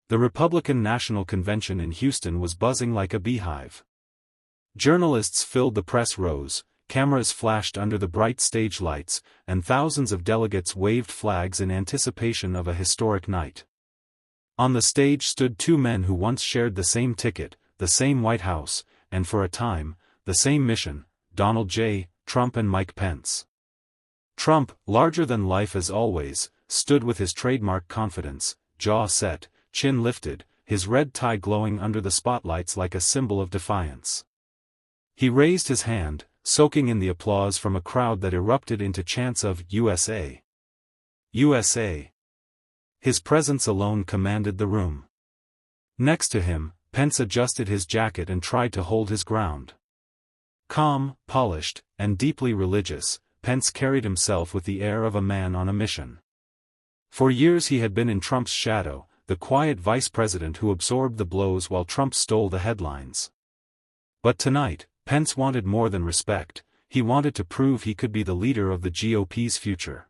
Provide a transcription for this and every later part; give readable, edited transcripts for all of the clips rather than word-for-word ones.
The Republican National Convention in Houston was buzzing like a beehive. Journalists filled the press rows, cameras flashed under the bright stage lights, and thousands of delegates waved flags in anticipation of a historic night. On the stage stood two men who once shared the same ticket, the same White House, and for a time, the same mission: Donald J. Trump and Mike Pence. Trump, larger than life as always, stood with his trademark confidence, jaw set, chin lifted, his red tie glowing under the spotlights like a symbol of defiance. He raised his hand, soaking in the applause from a crowd that erupted into chants of USA. USA. His presence alone commanded the room. Next to him, Pence adjusted his jacket and tried to hold his ground. Calm, polished, and deeply religious, Pence carried himself with the air of a man on a mission. For years he had been in Trump's shadow, the quiet vice president who absorbed the blows while Trump stole the headlines. But tonight, Pence wanted more than respect, he wanted to prove he could be the leader of the GOP's future.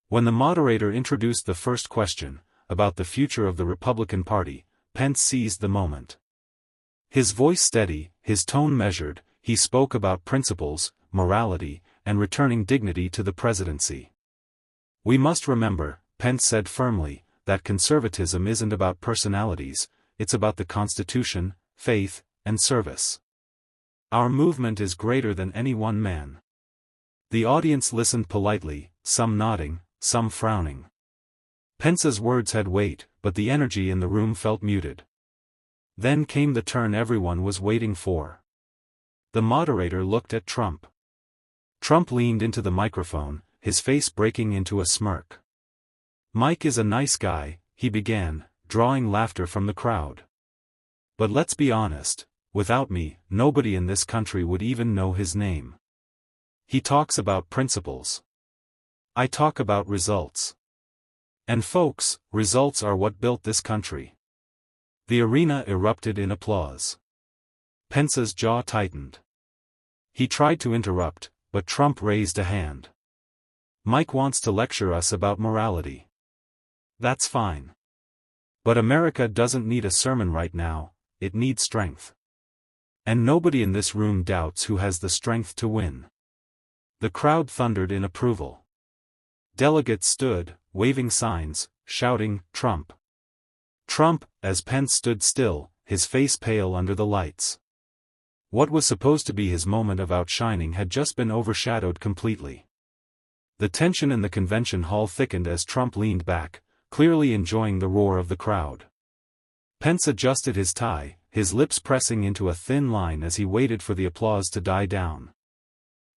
When the moderator introduced the first question, about the future of the Republican Party, Pence seized the moment. His voice steady, his tone measured, he spoke about principles, morality, and returning dignity to the presidency. "We must remember," Pence said firmly, "that conservatism isn't about personalities, it's about the Constitution, faith, and service. Our movement is greater than any one man." The audience listened politely, some nodding, some frowning. Pence's words had weight, but the energy in the room felt muted. Then came the turn everyone was waiting for. The moderator looked at Trump. Trump leaned into the microphone, his face breaking into a smirk. "Mike is a nice guy," he began, drawing laughter from the crowd. "But let's be honest, without me, nobody in this country would even know his name. He talks about principles. I talk about results. And folks, results are what built this country." The arena erupted in applause. Pence's jaw tightened. He tried to interrupt, but Trump raised a hand. "Mike wants to lecture us about morality. That's fine. But America doesn't need a sermon right now, it needs strength. And nobody in this room doubts who has the strength to win." The crowd thundered in approval. Delegates stood, waving signs, shouting, "Trump! Trump!" as Pence stood still, his face pale under the lights. What was supposed to be his moment of outshining had just been overshadowed completely. The tension in the convention hall thickened as Trump leaned back, clearly enjoying the roar of the crowd. Pence adjusted his tie, his lips pressing into a thin line as he waited for the applause to die down.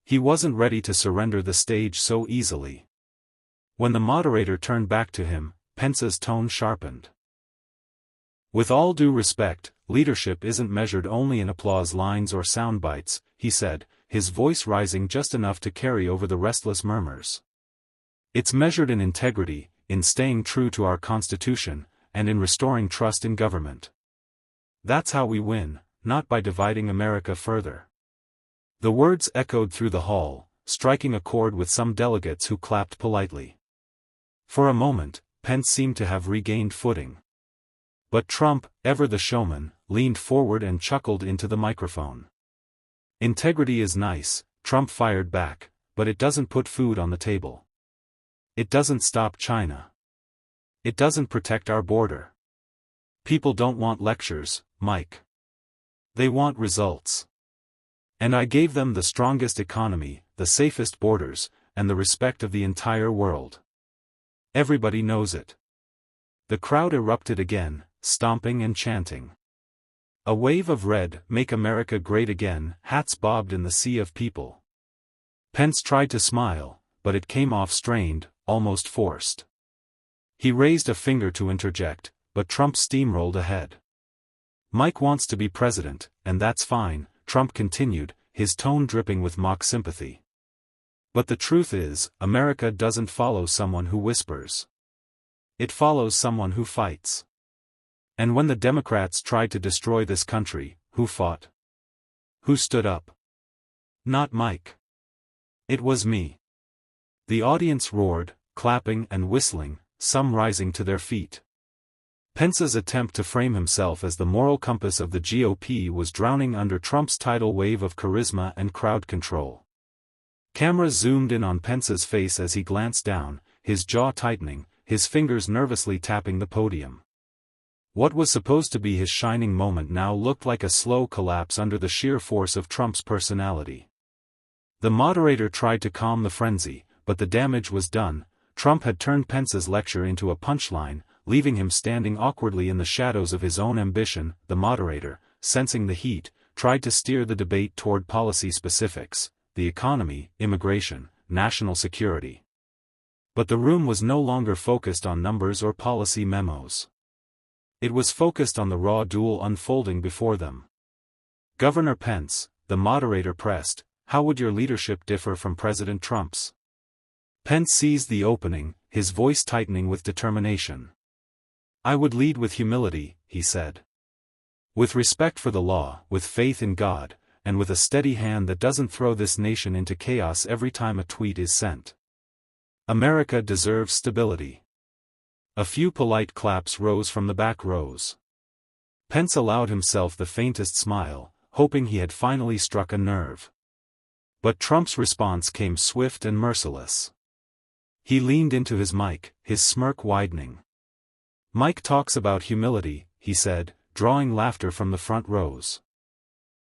He wasn't ready to surrender the stage so easily. When the moderator turned back to him, Pence's tone sharpened. "With all due respect, leadership isn't measured only in applause lines or sound bites," he said, his voice rising just enough to carry over the restless murmurs. "It's measured in integrity, in staying true to our Constitution, and in restoring trust in government. That's how we win, not by dividing America further." The words echoed through the hall, striking a chord with some delegates who clapped politely. For a moment, Pence seemed to have regained footing. But Trump, ever the showman, leaned forward and chuckled into the microphone. "Integrity is nice," Trump fired back, "but it doesn't put food on the table. It doesn't stop China. It doesn't protect our border. People don't want lectures, Mike. They want results. And I gave them the strongest economy, the safest borders, and the respect of the entire world. Everybody knows it." The crowd erupted again, stomping and chanting. A wave of red, "Make America Great Again," hats bobbed in the sea of people. Pence tried to smile, but it came off strained, almost forced. He raised a finger to interject, but Trump steamrolled ahead. "Mike wants to be president, and that's fine," Trump continued, his tone dripping with mock sympathy. "But the truth is, America doesn't follow someone who whispers. It follows someone who fights. And when the Democrats tried to destroy this country, who fought? Who stood up? Not Mike. It was me." The audience roared, clapping and whistling, some rising to their feet. Pence's attempt to frame himself as the moral compass of the GOP was drowning under Trump's tidal wave of charisma and crowd control. Cameras zoomed in on Pence's face as he glanced down, his jaw tightening, his fingers nervously tapping the podium. What was supposed to be his shining moment now looked like a slow collapse under the sheer force of Trump's personality. The moderator tried to calm the frenzy, but the damage was done. Trump had turned Pence's lecture into a punchline, leaving him standing awkwardly in the shadows of his own ambition. The moderator, sensing the heat, tried to steer the debate toward policy specifics, the economy, immigration, national security. But the room was no longer focused on numbers or policy memos. It was focused on the raw duel unfolding before them. "Governor Pence," the moderator pressed, "how would your leadership differ from President Trump's?" Pence seized the opening, his voice tightening with determination. "I would lead with humility," he said. "With respect for the law, with faith in God, and with a steady hand that doesn't throw this nation into chaos every time a tweet is sent. America deserves stability." A few polite claps rose from the back rows. Pence allowed himself the faintest smile, hoping he had finally struck a nerve. But Trump's response came swift and merciless. He leaned into his mic, his smirk widening. "Mike talks about humility," he said, drawing laughter from the front rows.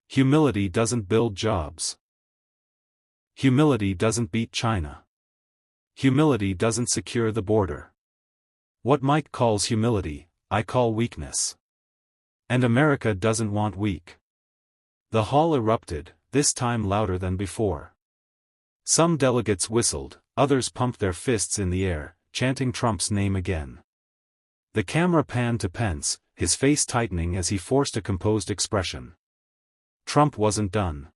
"Humility doesn't build jobs. Humility doesn't beat China. Humility doesn't secure the border. What Mike calls humility, I call weakness. And America doesn't want weak." The hall erupted, this time louder than before. Some delegates whistled, others pumped their fists in the air, chanting Trump's name again. The camera panned to Pence, his face tightening as he forced a composed expression. Trump wasn't done.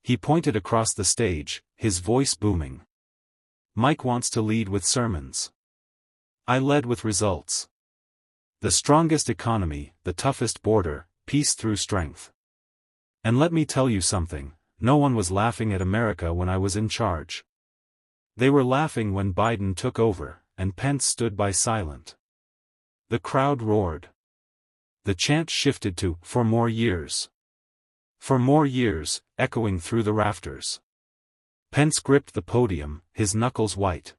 He pointed across the stage, his voice booming. "Mike wants to lead with sermons. I led with results. The strongest economy, the toughest border, peace through strength. And let me tell you something, no one was laughing at America when I was in charge. They were laughing when Biden took over, and Pence stood by silent." The crowd roared. The chant shifted to, "For more years. For more years," echoing through the rafters. Pence gripped the podium, his knuckles white.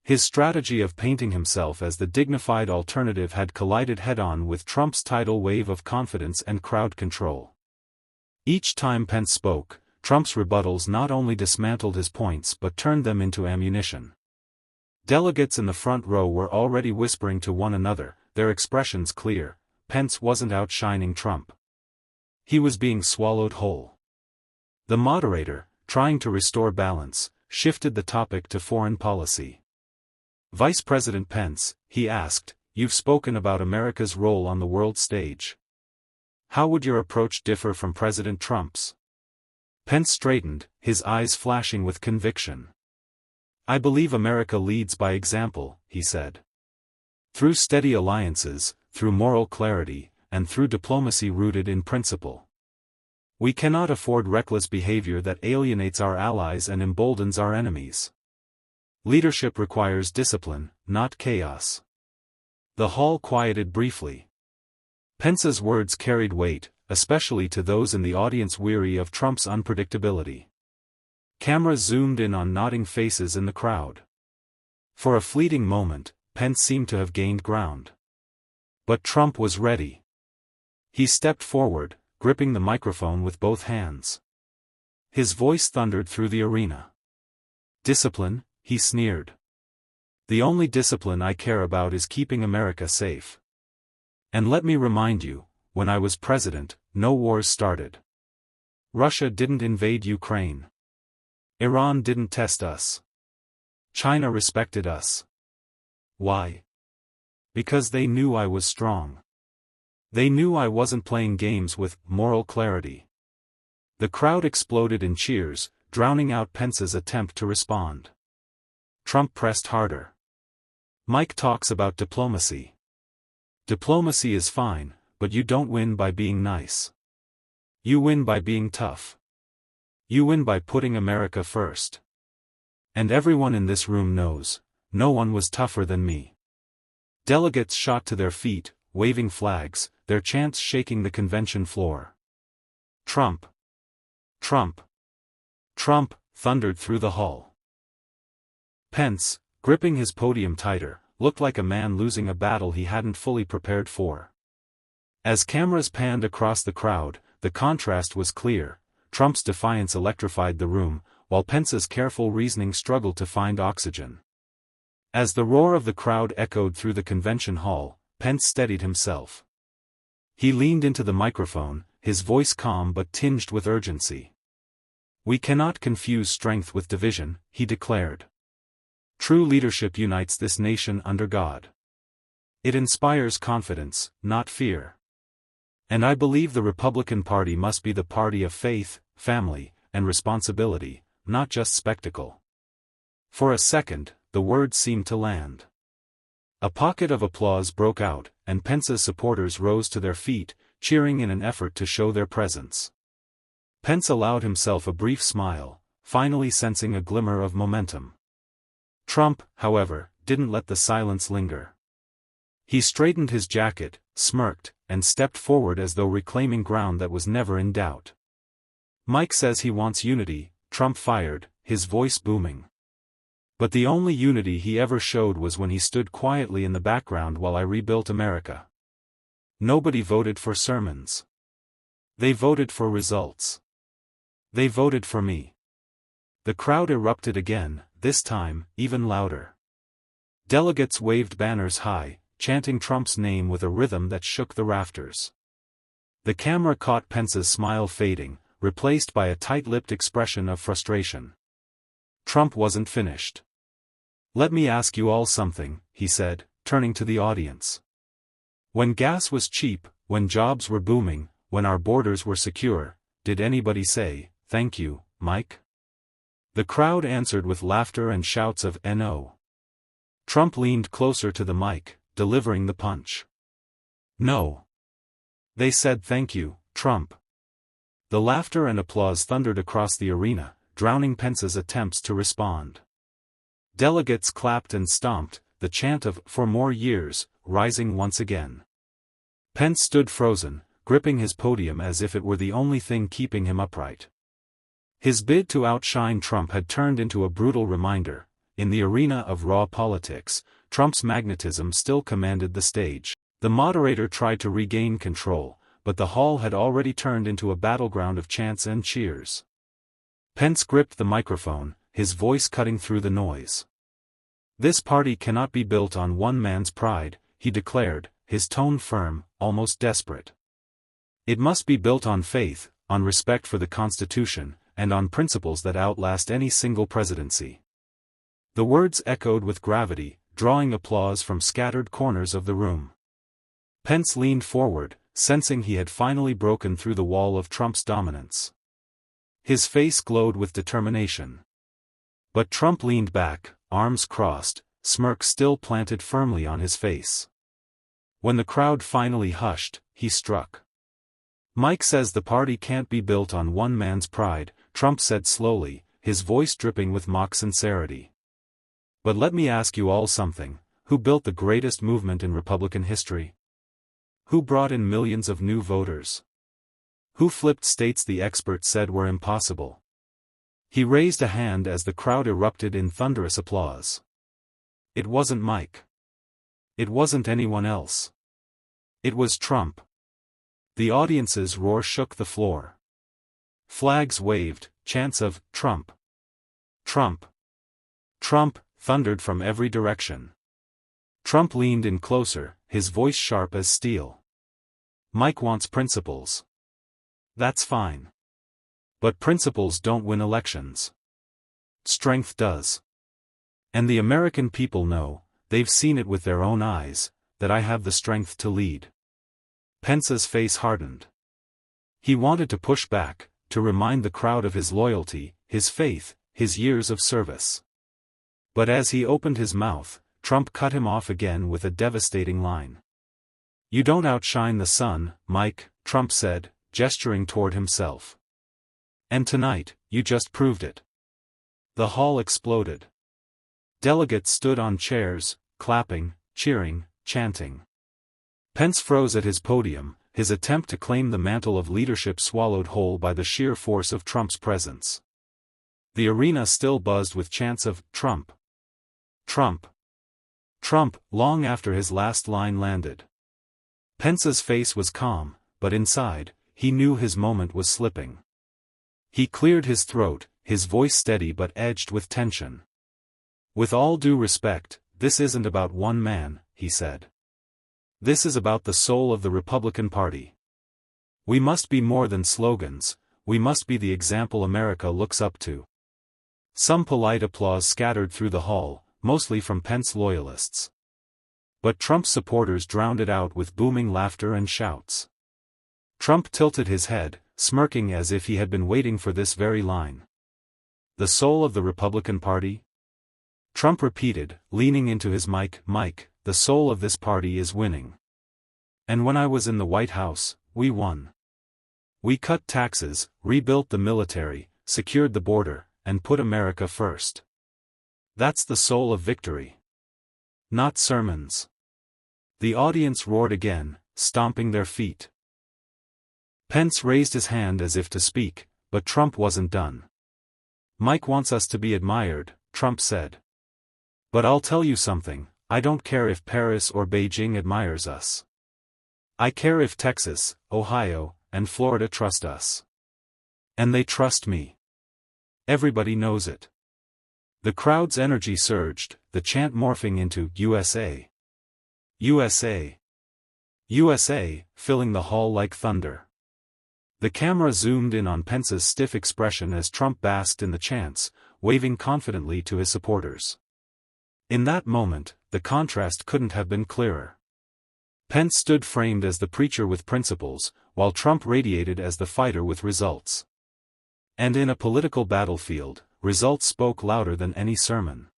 His strategy of painting himself as the dignified alternative had collided head-on with Trump's tidal wave of confidence and crowd control. Each time Pence spoke, Trump's rebuttals not only dismantled his points but turned them into ammunition. Delegates in the front row were already whispering to one another, their expressions clear. Pence wasn't outshining Trump. He was being swallowed whole. The moderator, trying to restore balance, shifted the topic to foreign policy. "Vice President Pence," he asked, "you've spoken about America's role on the world stage. How would your approach differ from President Trump's?" Pence straightened, his eyes flashing with conviction. "I believe America leads by example," he said. "Through steady alliances, through moral clarity, and through diplomacy rooted in principle. We cannot afford reckless behavior that alienates our allies and emboldens our enemies. Leadership requires discipline, not chaos." The hall quieted briefly. Pence's words carried weight, especially to those in the audience weary of Trump's unpredictability. Cameras zoomed in on nodding faces in the crowd. For a fleeting moment, Pence seemed to have gained ground. But Trump was ready. He stepped forward, gripping the microphone with both hands. His voice thundered through the arena. "Discipline," he sneered. "The only discipline I care about is keeping America safe. And let me remind you, when I was president, no wars started. Russia didn't invade Ukraine. Iran didn't test us. China respected us. Why? Because they knew I was strong. They knew I wasn't playing games with moral clarity." The crowd exploded in cheers, drowning out Pence's attempt to respond. Trump pressed harder. "Mike talks about diplomacy. Diplomacy is fine, but you don't win by being nice. You win by being tough. You win by putting America first. And everyone in this room knows, no one was tougher than me. Delegates shot to their feet, waving flags, their chants shaking the convention floor. Trump! Trump! Trump! Thundered through the hall. Pence, gripping his podium tighter, looked like a man losing a battle he hadn't fully prepared for. As cameras panned across the crowd, the contrast was clear. Trump's defiance electrified the room, while Pence's careful reasoning struggled to find oxygen. As the roar of the crowd echoed through the convention hall, Pence steadied himself. He leaned into the microphone, his voice calm but tinged with urgency. "We cannot confuse strength with division," he declared. "True leadership unites this nation under God. It inspires confidence, not fear. And I believe the Republican Party must be the party of faith, family, and responsibility, not just spectacle." For a second, the words seemed to land. A pocket of applause broke out, and Pence's supporters rose to their feet, cheering in an effort to show their presence. Pence allowed himself a brief smile, finally sensing a glimmer of momentum. Trump, however, didn't let the silence linger. He straightened his jacket, smirked, and stepped forward as though reclaiming ground that was never in doubt. "Mike says he wants unity," Trump fired, his voice booming. "But the only unity he ever showed was when he stood quietly in the background while I rebuilt America. Nobody voted for sermons. They voted for results. They voted for me." The crowd erupted again, this time, even louder. Delegates waved banners high, chanting Trump's name with a rhythm that shook the rafters. The camera caught Pence's smile fading, replaced by a tight-lipped expression of frustration. Trump wasn't finished. "Let me ask you all something," he said, turning to the audience. "When gas was cheap, when jobs were booming, when our borders were secure, did anybody say, 'Thank you, Mike'?" The crowd answered with laughter and shouts of "No." Trump leaned closer to the mic, delivering the punch. "No. They said thank you, Trump." The laughter and applause thundered across the arena, drowning Pence's attempts to respond. Delegates clapped and stomped, the chant of "For more years," rising once again. Pence stood frozen, gripping his podium as if it were the only thing keeping him upright. His bid to outshine Trump had turned into a brutal reminder. In the arena of raw politics, Trump's magnetism still commanded the stage. The moderator tried to regain control, but the hall had already turned into a battleground of chants and cheers. Pence gripped the microphone, his voice cutting through the noise. "This party cannot be built on one man's pride," he declared, his tone firm, almost desperate. "It must be built on faith, on respect for the Constitution, and on principles that outlast any single presidency." The words echoed with gravity, drawing applause from scattered corners of the room. Pence leaned forward, sensing he had finally broken through the wall of Trump's dominance. His face glowed with determination. But Trump leaned back, arms crossed, smirk still planted firmly on his face. When the crowd finally hushed, he struck. "Mike says the party can't be built on one man's pride," Trump said slowly, his voice dripping with mock sincerity. "But let me ask you all something. Who built the greatest movement in Republican history? Who brought in millions of new voters? Who flipped states the experts said were impossible?" He raised a hand as the crowd erupted in thunderous applause. It wasn't Mike. It wasn't anyone else. It was Trump. The audience's roar shook the floor. Flags waved, chants of "Trump! Trump! Trump!" thundered from every direction. Trump leaned in closer, his voice sharp as steel. "Mike wants principles. That's fine. But principles don't win elections. Strength does. And the American people know, they've seen it with their own eyes, that I have the strength to lead." Pence's face hardened. He wanted to push back, to remind the crowd of his loyalty, his faith, his years of service. But as he opened his mouth, Trump cut him off again with a devastating line. "You don't outshine the sun, Mike," Trump said, gesturing toward himself. "And tonight, you just proved it." The hall exploded. Delegates stood on chairs, clapping, cheering, chanting. Pence froze at his podium, his attempt to claim the mantle of leadership swallowed whole by the sheer force of Trump's presence. The arena still buzzed with chants of "Trump! Trump! Trump!" long after his last line landed. Pence's face was calm, but inside, he knew his moment was slipping. He cleared his throat, his voice steady but edged with tension. "With all due respect, this isn't about one man," he said. "This is about the soul of the Republican Party. We must be more than slogans, we must be the example America looks up to." Some polite applause scattered through the hall, mostly from Pence loyalists. But Trump's supporters drowned it out with booming laughter and shouts. Trump tilted his head, smirking as if he had been waiting for this very line. "The soul of the Republican Party?" Trump repeated, leaning into his mic, "Mike, the soul of this party is winning. And when I was in the White House, we won. We cut taxes, rebuilt the military, secured the border, and put America first. That's the soul of victory. Not sermons." The audience roared again, stomping their feet. Pence raised his hand as if to speak, but Trump wasn't done. "Mike wants us to be admired," Trump said. "But I'll tell you something, I don't care if Paris or Beijing admires us. I care if Texas, Ohio, and Florida trust us. And they trust me. Everybody knows it." The crowd's energy surged, the chant morphing into "USA! USA! USA!" filling the hall like thunder. The camera zoomed in on Pence's stiff expression as Trump basked in the chants, waving confidently to his supporters. In that moment, the contrast couldn't have been clearer. Pence stood framed as the preacher with principles, while Trump radiated as the fighter with results. And in a political battlefield, results spoke louder than any sermon.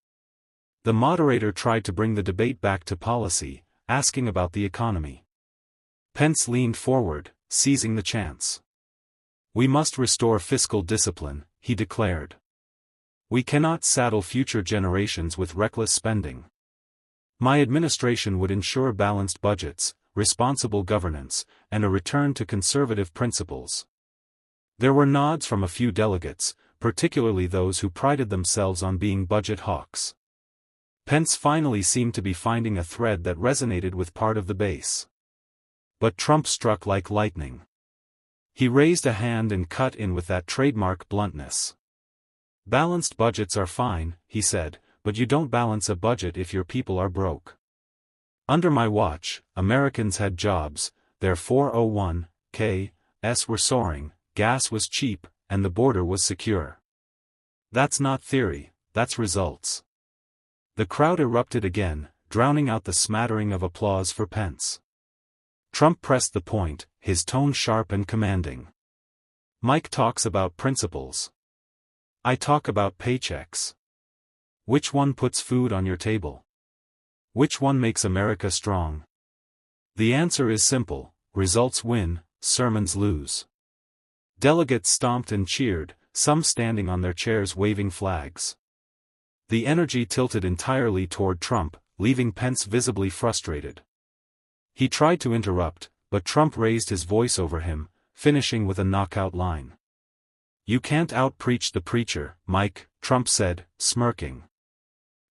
The moderator tried to bring the debate back to policy, asking about the economy. Pence leaned forward, seizing the chance. "We must restore fiscal discipline," he declared. "We cannot saddle future generations with reckless spending. My administration would ensure balanced budgets, responsible governance, and a return to conservative principles." There were nods from a few delegates, particularly those who prided themselves on being budget hawks. Pence finally seemed to be finding a thread that resonated with part of the base. But Trump struck like lightning. He raised a hand and cut in with that trademark bluntness. "Balanced budgets are fine," he said, "but you don't balance a budget if your people are broke. Under my watch, Americans had jobs, their 401(k)s were soaring, gas was cheap, and the border was secure. That's not theory, that's results." The crowd erupted again, drowning out the smattering of applause for Pence. Trump pressed the point, his tone sharp and commanding. "Mike talks about principles. I talk about paychecks. Which one puts food on your table? Which one makes America strong? The answer is simple: results win, sermons lose." Delegates stomped and cheered, some standing on their chairs waving flags. The energy tilted entirely toward Trump, leaving Pence visibly frustrated. He tried to interrupt, but Trump raised his voice over him, finishing with a knockout line. "You can't out-preach the preacher, Mike," Trump said, smirking.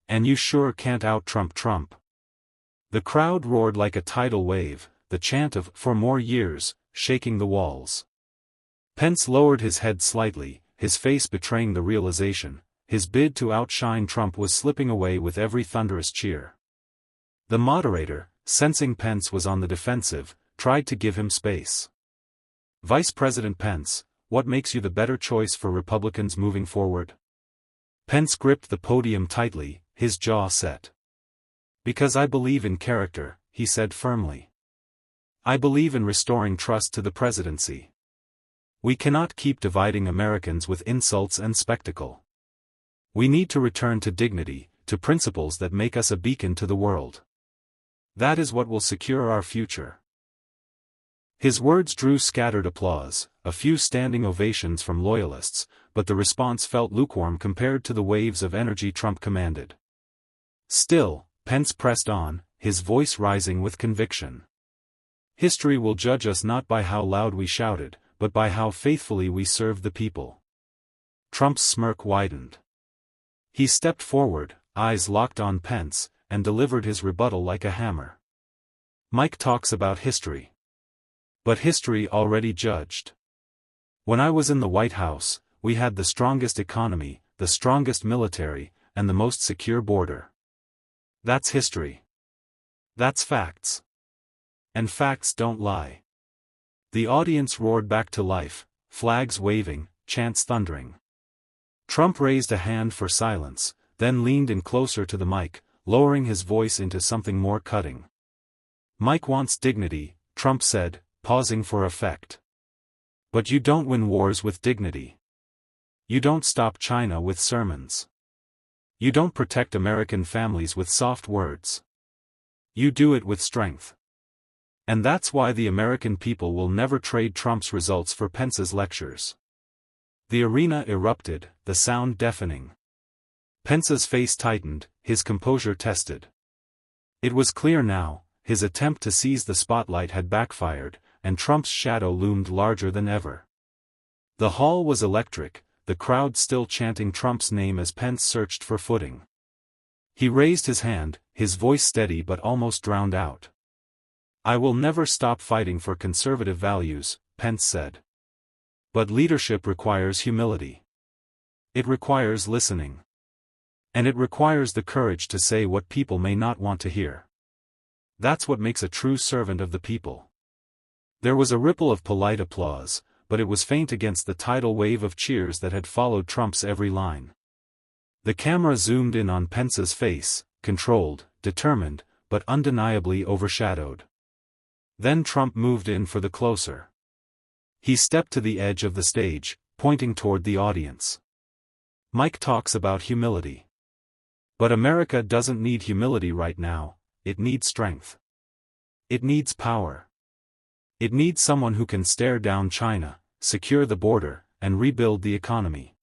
"And you sure can't out-Trump Trump." The crowd roared like a tidal wave, the chant of "for more years," shaking the walls. Pence lowered his head slightly, his face betraying the realization, his bid to outshine Trump was slipping away with every thunderous cheer. The moderator, sensing Pence was on the defensive, tried to give him space. "Vice President Pence, what makes you the better choice for Republicans moving forward?" Pence gripped the podium tightly, his jaw set. "Because I believe in character," he said firmly. "I believe in restoring trust to the presidency. We cannot keep dividing Americans with insults and spectacle. We need to return to dignity, to principles that make us a beacon to the world. That is what will secure our future." His words drew scattered applause, a few standing ovations from loyalists, but the response felt lukewarm compared to the waves of energy Trump commanded. Still, Pence pressed on, his voice rising with conviction. History will judge us not by how loud we shouted, but by how faithfully we served the people. Trump's smirk widened. He stepped forward, eyes locked on Pence, and delivered his rebuttal like a hammer. Mike talks about history. But history already judged. When I was in the White House, we had the strongest economy, the strongest military, and the most secure border. That's history. That's facts. And facts don't lie. The audience roared back to life, flags waving, chants thundering. Trump raised a hand for silence, then leaned in closer to the mic, lowering his voice into something more cutting. Mike wants dignity, Trump said, pausing for effect. But you don't win wars with dignity. You don't stop China with sermons. You don't protect American families with soft words. You do it with strength. And that's why the American people will never trade Trump's results for Pence's lectures. The arena erupted, the sound deafening. Pence's face tightened, his composure tested. It was clear now, his attempt to seize the spotlight had backfired, and Trump's shadow loomed larger than ever. The hall was electric, the crowd still chanting Trump's name as Pence searched for footing. He raised his hand, his voice steady but almost drowned out. "I will never stop fighting for conservative values," Pence said. But leadership requires humility. It requires listening. And it requires the courage to say what people may not want to hear. That's what makes a true servant of the people. There was a ripple of polite applause, but it was faint against the tidal wave of cheers that had followed Trump's every line. The camera zoomed in on Pence's face, controlled, determined, but undeniably overshadowed. Then Trump moved in for the closer. He stepped to the edge of the stage, pointing toward the audience. Mike talks about humility. But America doesn't need humility right now, it needs strength. It needs power. It needs someone who can stare down China, secure the border, and rebuild the economy.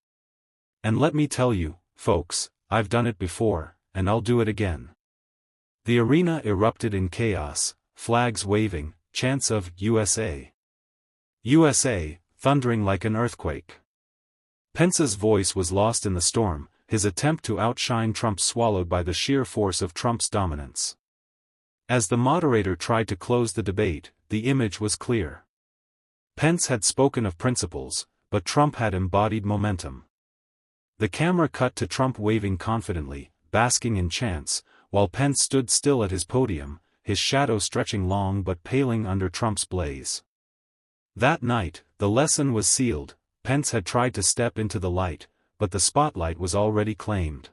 And let me tell you, folks, I've done it before, and I'll do it again. The arena erupted in chaos, flags waving, chants of USA. USA, thundering like an earthquake. Pence's voice was lost in the storm, his attempt to outshine Trump swallowed by the sheer force of Trump's dominance. As the moderator tried to close the debate, the image was clear. Pence had spoken of principles, but Trump had embodied momentum. The camera cut to Trump waving confidently, basking in chants, while Pence stood still at his podium, his shadow stretching long but paling under Trump's blaze. That night, the lesson was sealed. Pence had tried to step into the light, but the spotlight was already claimed.